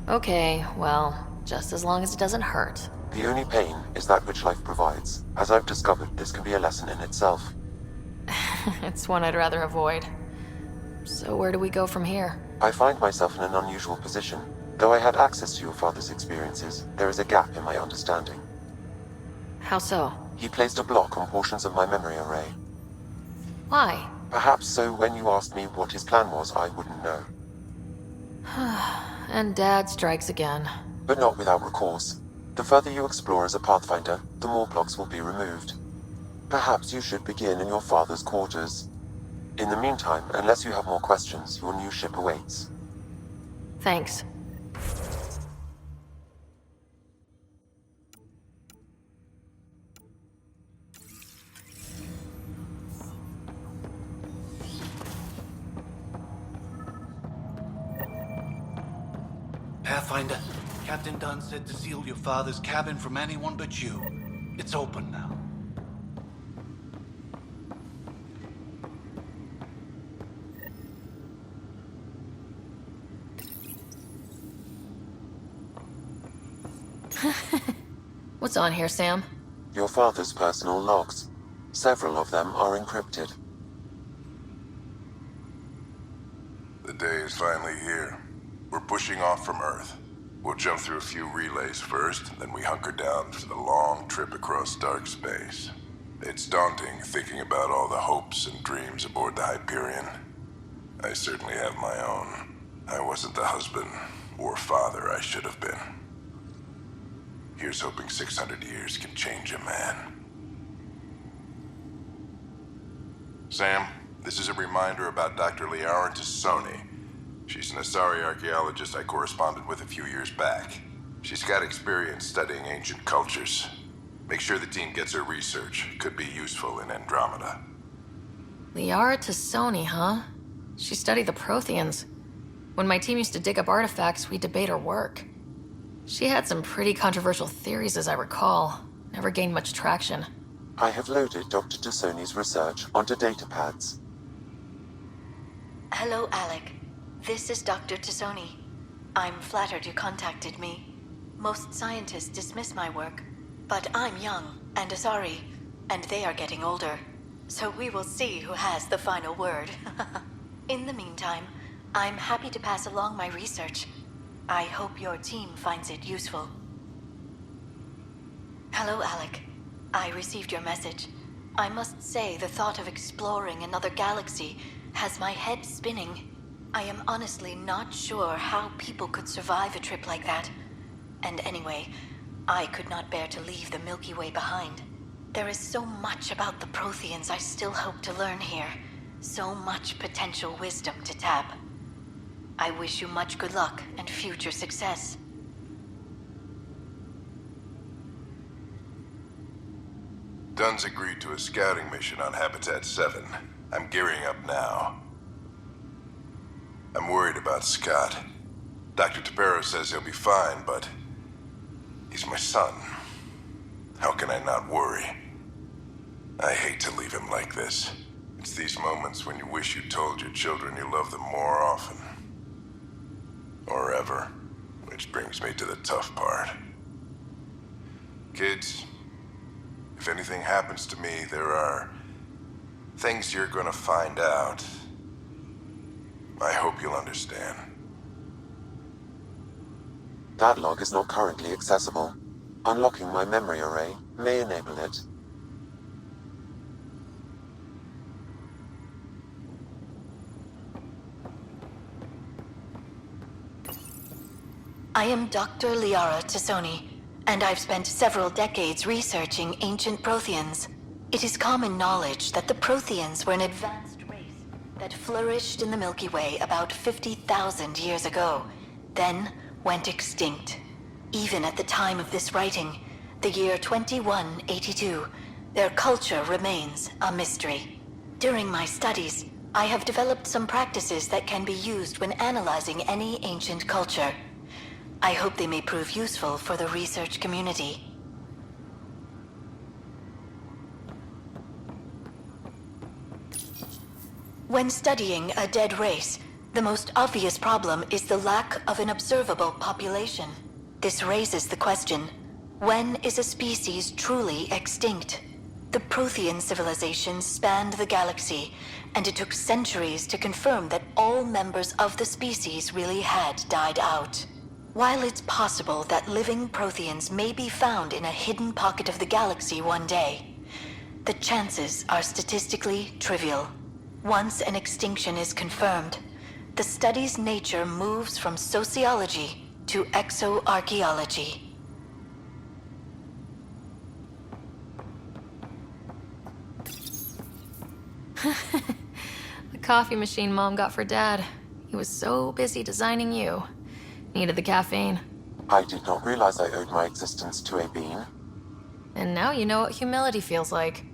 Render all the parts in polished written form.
Okay, well, just as long as it doesn't hurt. The only pain is that which life provides. As I've discovered, this can be a lesson in itself. It's one I'd rather avoid. So where do we go from here? I find myself in an unusual position. Though I had access to your father's experiences, there is a gap in my understanding. How so? He placed a block on portions of my memory array. Why? Perhaps so when you asked me what his plan was, I wouldn't know. And Dad strikes again. But not without recourse. The further you explore as a Pathfinder, the more blocks will be removed. Perhaps you should begin in your father's quarters. In the meantime, unless you have more questions, your new ship awaits. Thanks. Pathfinder, Captain Dunn said to seal your father's cabin from anyone but you. It's open now. What's on here, Sam? Your father's personal logs. Several of them are encrypted. The day is finally here. We're pushing off from Earth. We'll jump through a few relays first, then we hunker down for the long trip across dark space. It's daunting thinking about all the hopes and dreams aboard the Hyperion. I certainly have my own. I wasn't the husband or father I should have been. Here's hoping 600 years can change a man. Sam, this is a reminder about Dr. Liara Tassoni. She's an Asari archaeologist I corresponded with a few years back. She's got experience studying ancient cultures. Make sure the team gets her research. Could be useful in Andromeda. Liara Tassoni, huh? She studied the Protheans. When my team used to dig up artifacts, we'd debate her work. She had some pretty controversial theories, as I recall. Never gained much traction. I have loaded Dr. Tassoni's research onto datapads. Hello, Alec. This is Dr. Tassoni. I'm flattered you contacted me. Most scientists dismiss my work, but I'm young and Asari, and they are getting older. So we will see who has the final word. In the meantime, I'm happy to pass along my research. I hope your team finds it useful. Hello, Alec. I received your message. I must say the thought of exploring another galaxy has my head spinning. I am honestly not sure how people could survive a trip like that. And anyway, I could not bear to leave the Milky Way behind. There is so much about the Protheans I still hope to learn here. So much potential wisdom to tap. I wish you much good luck and future success. Dunn's agreed to a scouting mission on Habitat 7. I'm gearing up now. I'm worried about Scott. Dr. Tapero says he'll be fine, but he's my son. How can I not worry? I hate to leave him like this. It's these moments when you wish you told your children you love them more often. Or ever. Which brings me to the tough part. Kids, if anything happens to me, there are things you're gonna find out. I hope you'll understand. That log is not currently accessible. Unlocking my memory array may enable it. I am Dr. Liara Tassoni, and I've spent several decades researching ancient Protheans. It is common knowledge that the Protheans were an advanced race that flourished in the Milky Way about 50,000 years ago, then went extinct. Even at the time of this writing, the year 2182, their culture remains a mystery. During my studies, I have developed some practices that can be used when analyzing any ancient culture. I hope they may prove useful for the research community. When studying a dead race, The most obvious problem is the lack of an observable population. This raises the question, when is a species truly extinct? The Prothean civilization spanned the galaxy, and it took centuries to confirm that all members of the species really had died out. While it's possible that living Protheans may be found in a hidden pocket of the galaxy one day, the chances are statistically trivial. Once an extinction is confirmed, the study's nature moves from sociology to exoarchaeology. The coffee machine Mom got for Dad. He was so busy designing you. Needed the caffeine. I did not realize I owed my existence to a bean. And now you know what humility feels like.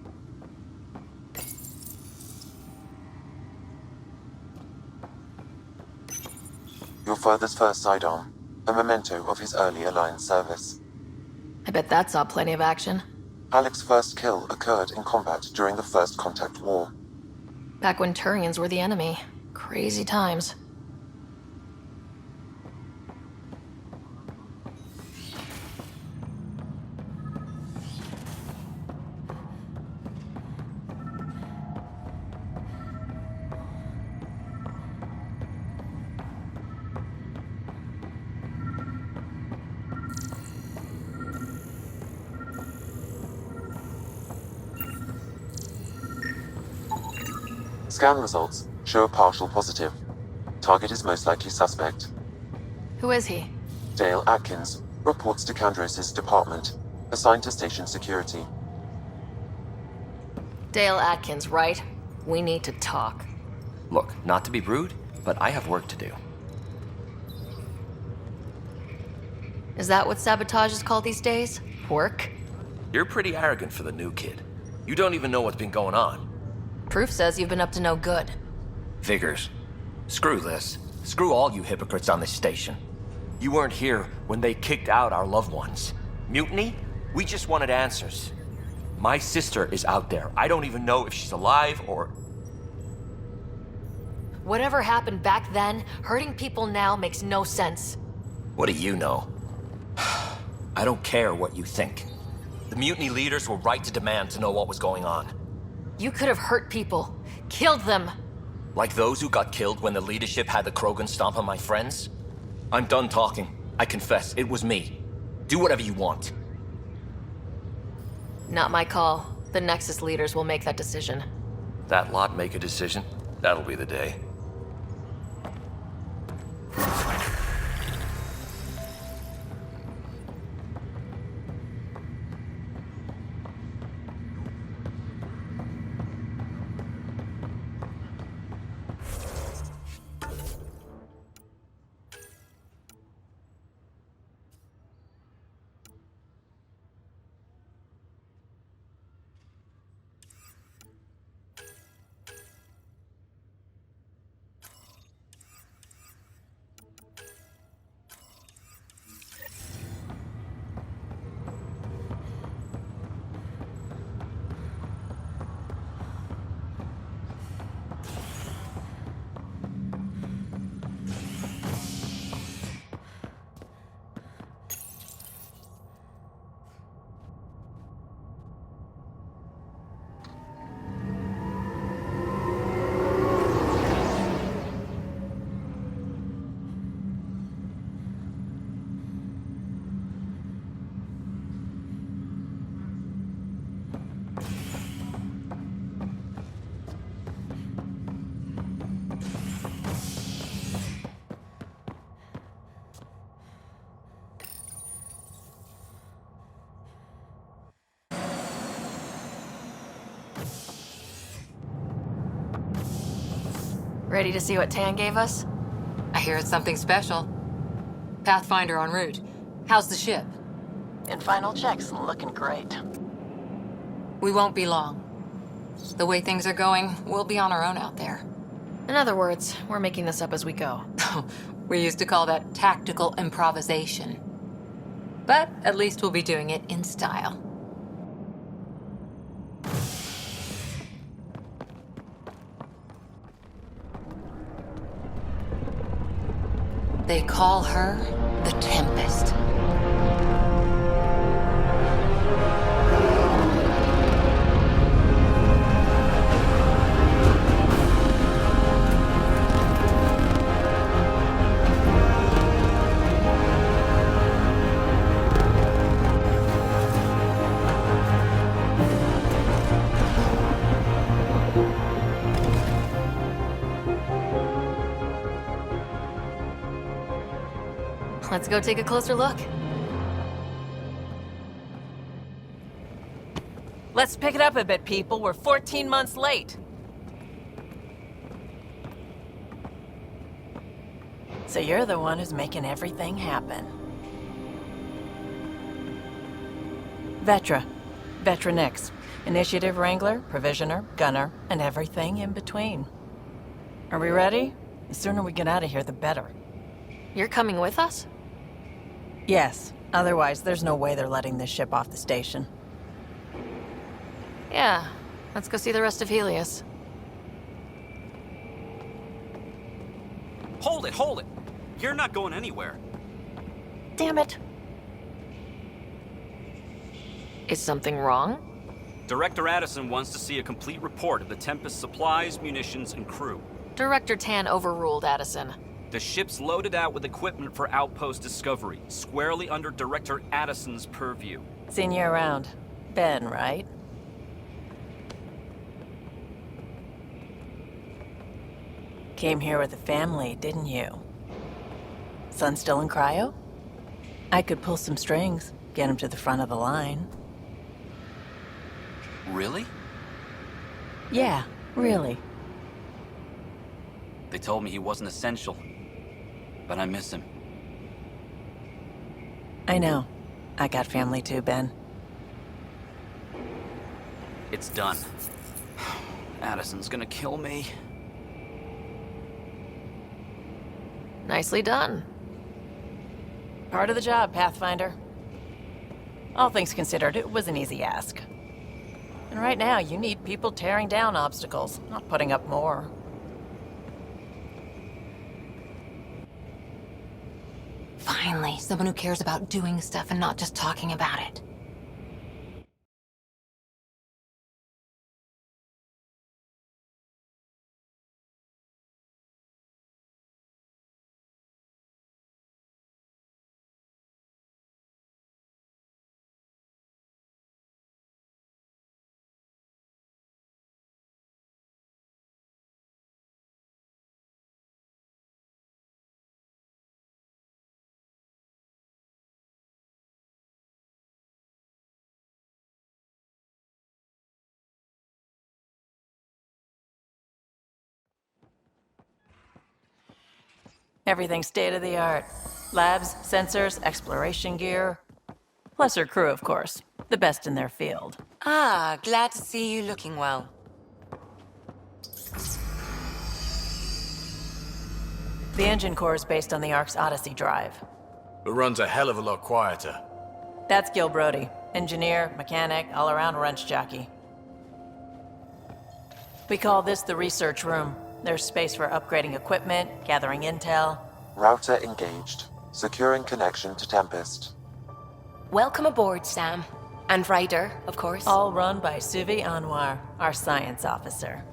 Your father's first sidearm, a memento of his early Alliance service. I bet that saw plenty of action. Alex's first kill occurred in combat during the First Contact War. Back when Turians were the enemy. Crazy times. Scan results show a partial positive. Target is most likely suspect. Who is he? Dale Atkins reports to Kandros' department, assigned to station security. Dale Atkins, right? We need to talk. Look, not to be rude, but I have work to do. Is that what sabotage is called these days? Work? You're pretty arrogant for the new kid. You don't even know what's been going on. Proof says you've been up to no good. Figures. Screw this. Screw all you hypocrites on this station. You weren't here when they kicked out our loved ones. Mutiny? We just wanted answers. My sister is out there. I don't even know if she's alive or... Whatever happened back then, hurting people now makes no sense. What do you know? I don't care what you think. The mutiny leaders were right to demand to know what was going on. You could have hurt people. Killed them. Like those who got killed when the leadership had the Krogan stomp on my friends? I'm done talking. I confess, it was me. Do whatever you want. Not my call. The Nexus leaders will make that decision. That lot make a decision? That'll be the day. Ready to see what Tan gave us? I hear it's something special. Pathfinder en route. How's the ship? In final checks, looking great. We won't be long. The way things are going, we'll be on our own out there. In other words, we're making this up as we go. We used to call that tactical improvisation. But at least we'll be doing it in style. They call her the Tempest. Let's go take a closer look. Let's pick it up a bit, people. We're 14 months late. So you're the one who's making everything happen. Vetra Nix. Initiative Wrangler, Provisioner, Gunner, and everything in between. Are we ready? The sooner we get out of here, the better. You're coming with us? Yes. Otherwise, there's no way they're letting this ship off the station. Yeah. Let's go see the rest of Helios. Hold it, hold it! You're not going anywhere. Damn it. Is something wrong? Director Addison wants to see a complete report of the Tempest's supplies, munitions, and crew. Director Tan overruled Addison. The ship's loaded out with equipment for outpost discovery, squarely under Director Addison's purview. Seen you around. Ben, right? Came here with a family, didn't you? Son still in cryo? I could pull some strings, get him to the front of the line. Really? Yeah, really. They told me he wasn't essential, but I miss him. I know. I got family too, Ben. It's done. Addison's gonna kill me. Nicely done. Part of the job, Pathfinder. All things considered, it was an easy ask. And right now, you need people tearing down obstacles, not putting up more. Finally, someone who cares about doing stuff and not just talking about it. Everything state-of-the-art. Labs, sensors, exploration gear. Plus her crew, of course. The best in their field. Ah, glad to see you looking well. The engine core is based on the Ark's Odyssey drive. It runs a hell of a lot quieter. That's Gil Brody. Engineer, mechanic, all-around wrench jockey. We call this the research room. There's space for upgrading equipment, gathering intel. Router engaged. Securing connection to Tempest. Welcome aboard, Sam. And Ryder, of course. All run by Suvi Anwar, our science officer.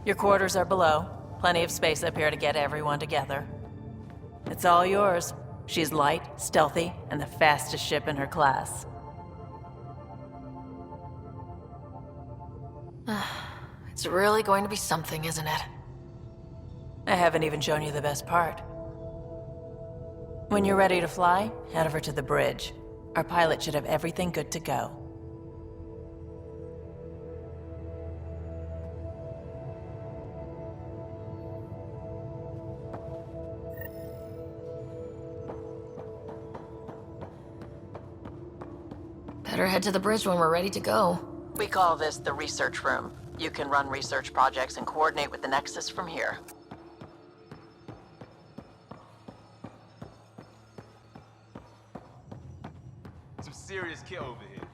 Your quarters are below. Plenty of space up here to get everyone together. It's all yours. She's light, stealthy, and the fastest ship in her class. It's really going to be something, isn't it? I haven't even shown you the best part. When you're ready to fly, head over to the bridge. Our pilot should have everything good to go. Better head to the bridge when we're ready to go. We call this the research room. You can run research projects and coordinate with the Nexus from here. Some serious kit over here.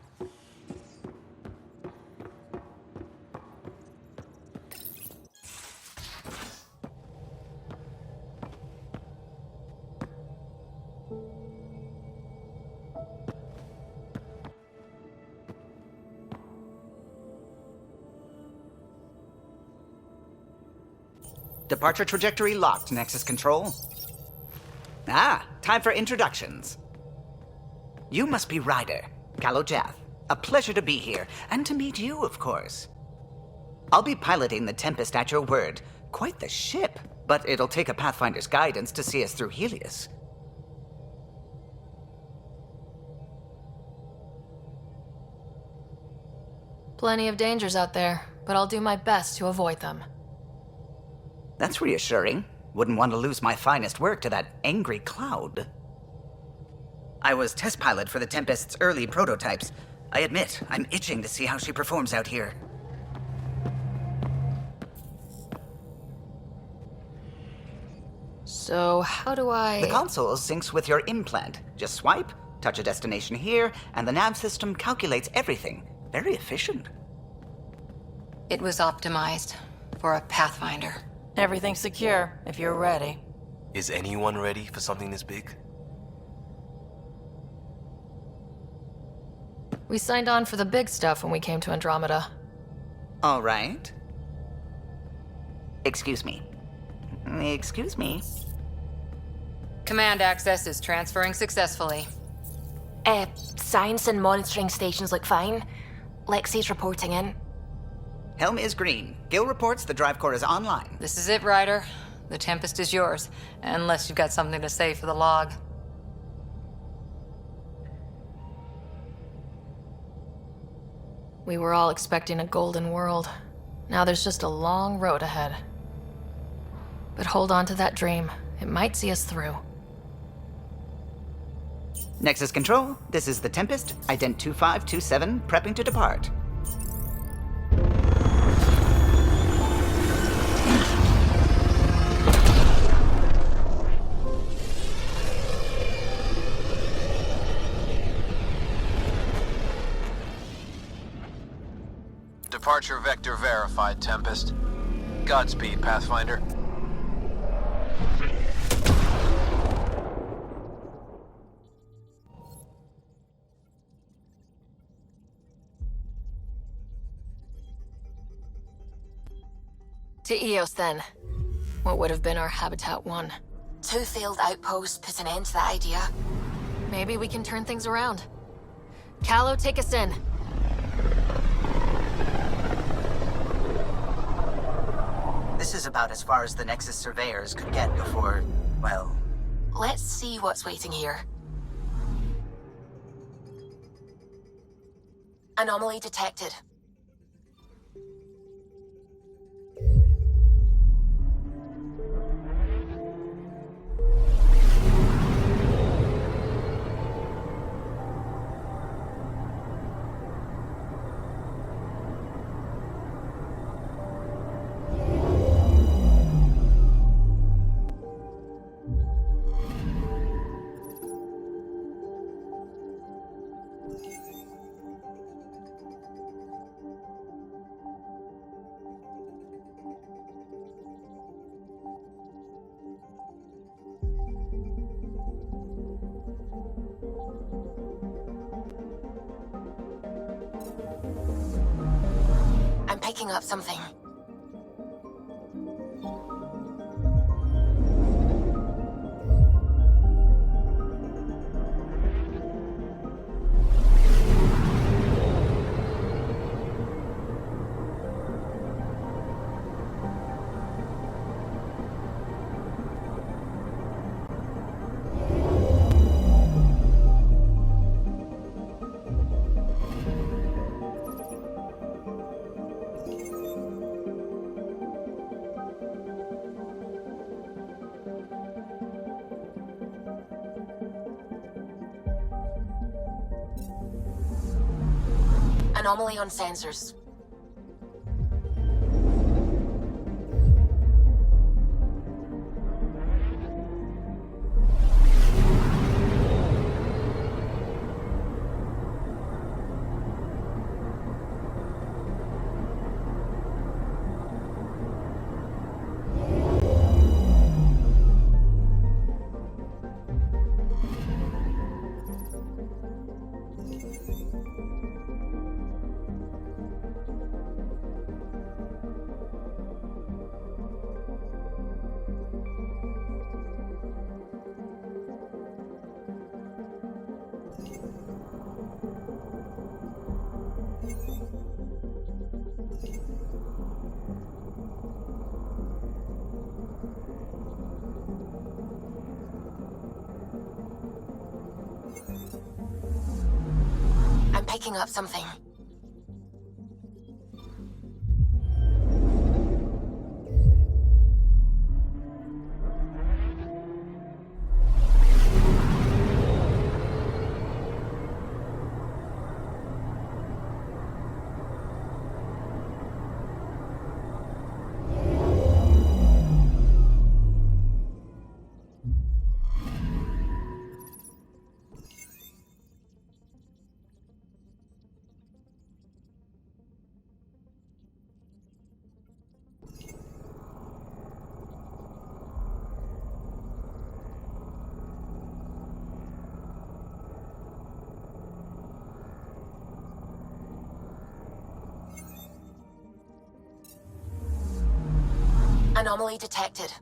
Departure trajectory locked, Nexus Control. Ah, time for introductions. You must be Ryder, Kalojath. A pleasure to be here, and to meet you, of course. I'll be piloting the Tempest at your word. Quite the ship, but it'll take a Pathfinder's guidance to see us through Helios. Plenty of dangers out there, but I'll do my best to avoid them. That's reassuring. Wouldn't want to lose my finest work to that angry cloud. I was test pilot for the Tempest's early prototypes. I admit, I'm itching to see how she performs out here. So, how do I... The console syncs with your implant. Just swipe, touch a destination here, and the nav system calculates everything. Very efficient. It was optimized for a Pathfinder. Everything's secure, if you're ready. Is anyone ready for something this big? We signed on for the big stuff when we came to Andromeda. All right. Excuse me. Excuse me. Command access is transferring successfully. Science and monitoring stations look fine. Lexi's reporting in. Helm is green. Gil reports the drive core is online. This is it, Ryder. The Tempest is yours, unless you've got something to say for the log. We were all expecting a golden world. Now there's just a long road ahead. But hold on to that dream. It might see us through. Nexus Control, this is the Tempest, ident 2527, prepping to depart. Departure vector verified, Tempest. Godspeed, Pathfinder. To Eos, then. What would have been our Habitat 1. 2 failed outposts put an end to that idea. Maybe we can turn things around. Calo, take us in. This is about as far as the Nexus surveyors could get before, well... Let's see what's waiting here. Anomaly detected. I'm picking up something. Anomaly on sensors. picking up something. Anomaly detected.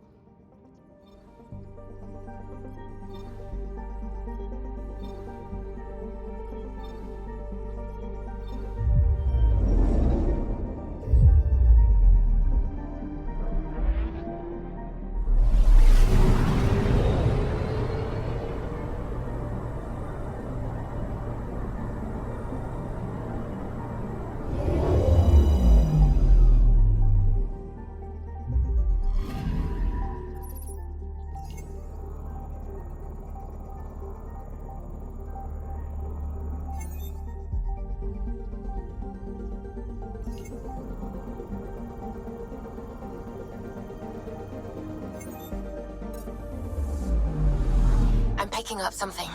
I'm picking up something.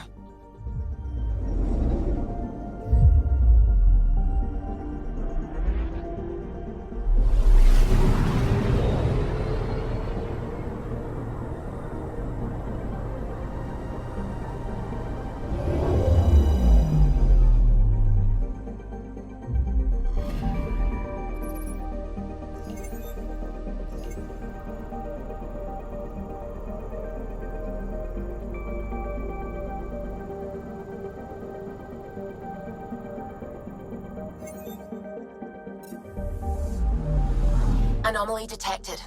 Anomaly detected.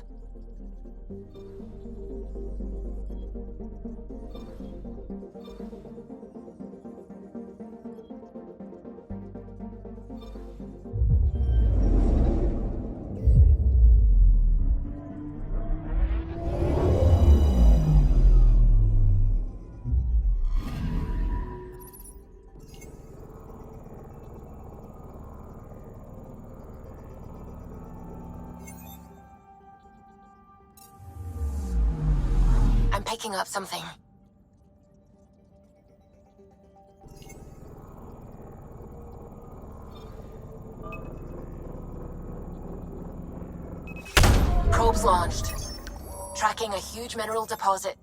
I'm picking up something. Probes launched. Tracking a huge mineral deposit.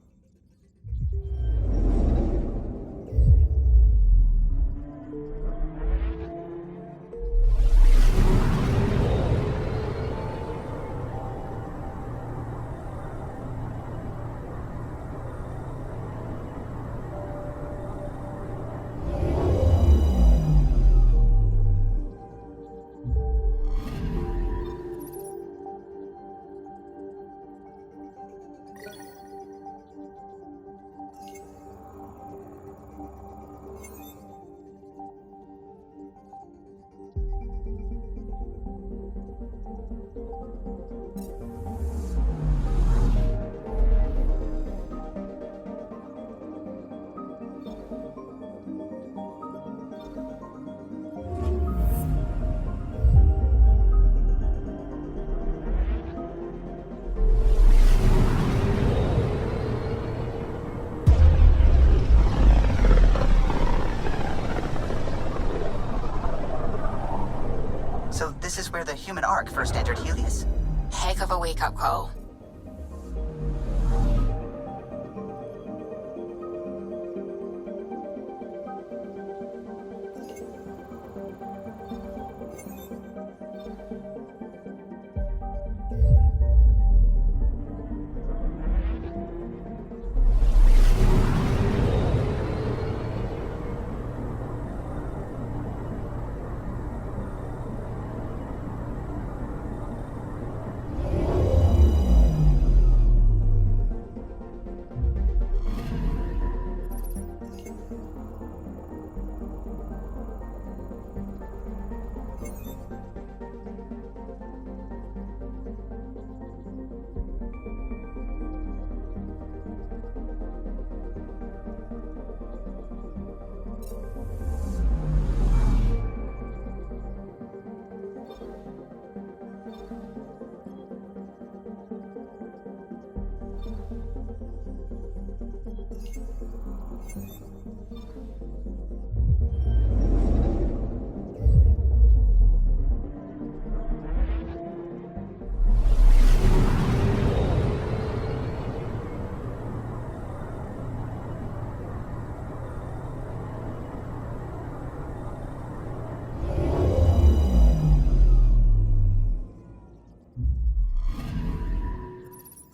So this is where the human Ark first entered Helios? Heck of a wake-up call.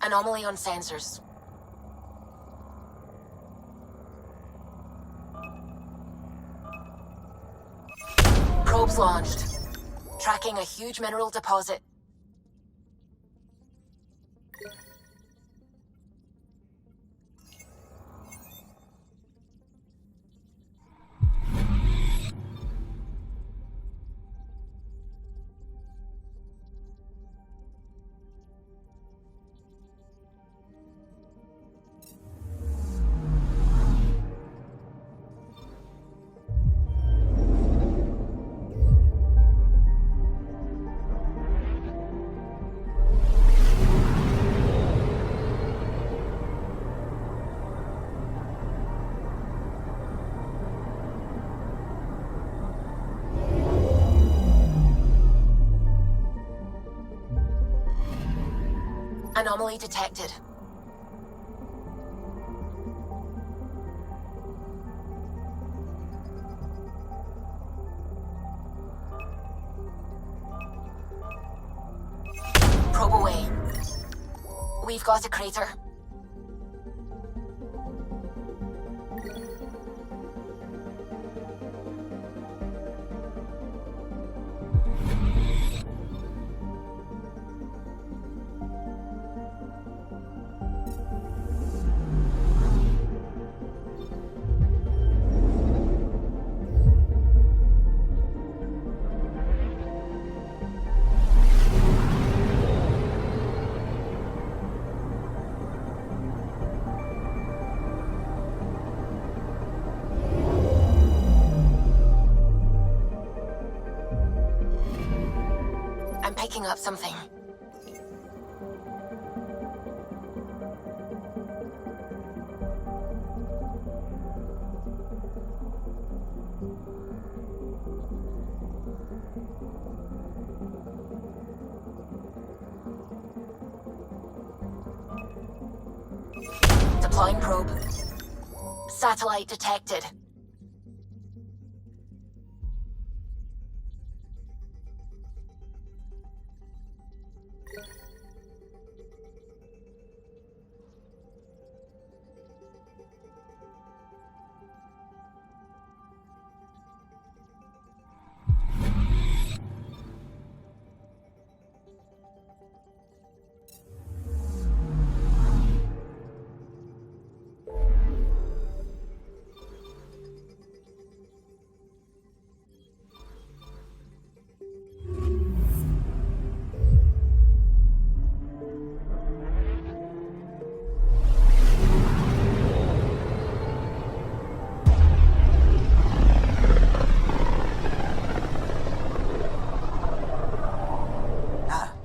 Anomaly on sensors. Probes launched. Tracking a huge mineral deposit. Anomaly detected. Probe away. We've got a crater. I'm picking up something. Deploying probe. Satellite detected.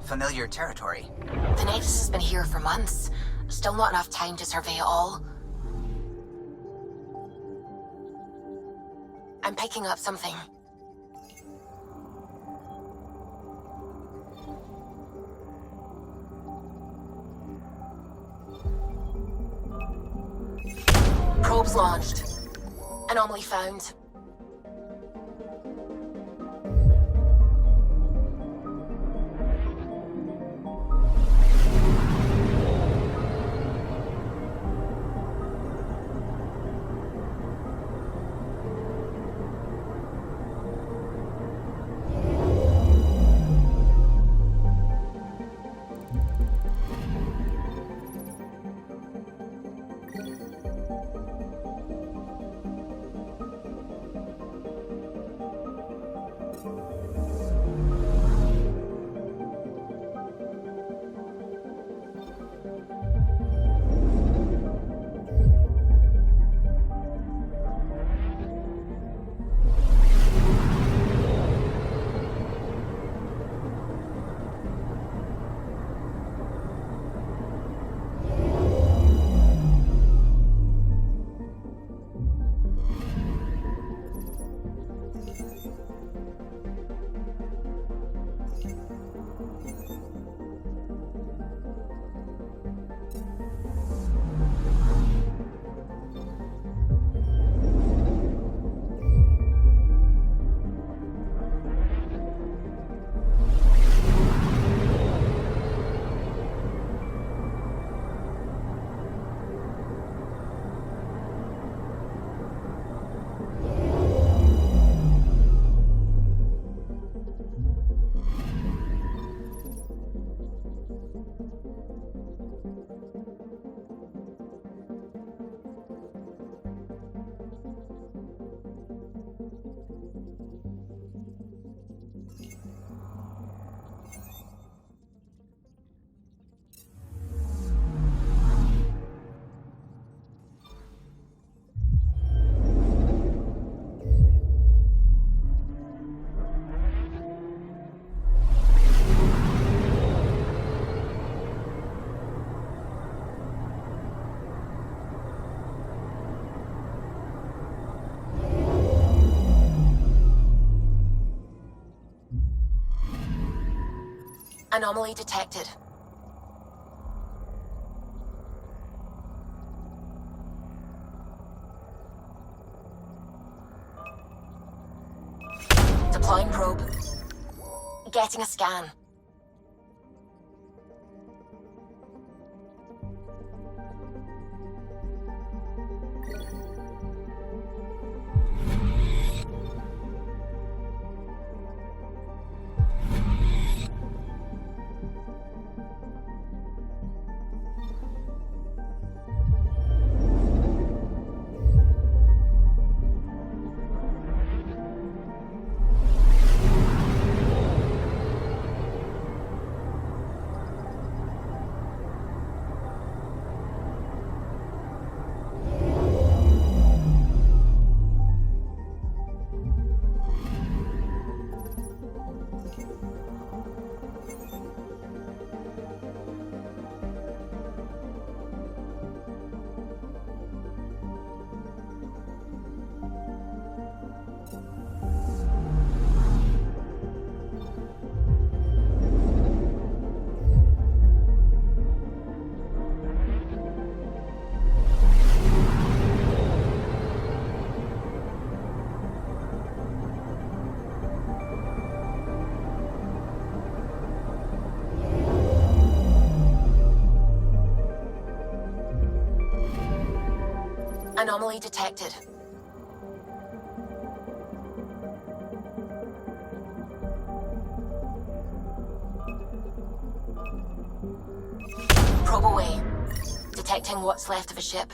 Familiar territory. The Nexus has been here for months. Still not enough time to survey it all. I'm picking up something. Probes launched. Anomaly found. Anomaly detected. Deploying probe. Getting a scan. Anomaly detected. Probe away. Detecting what's left of a ship.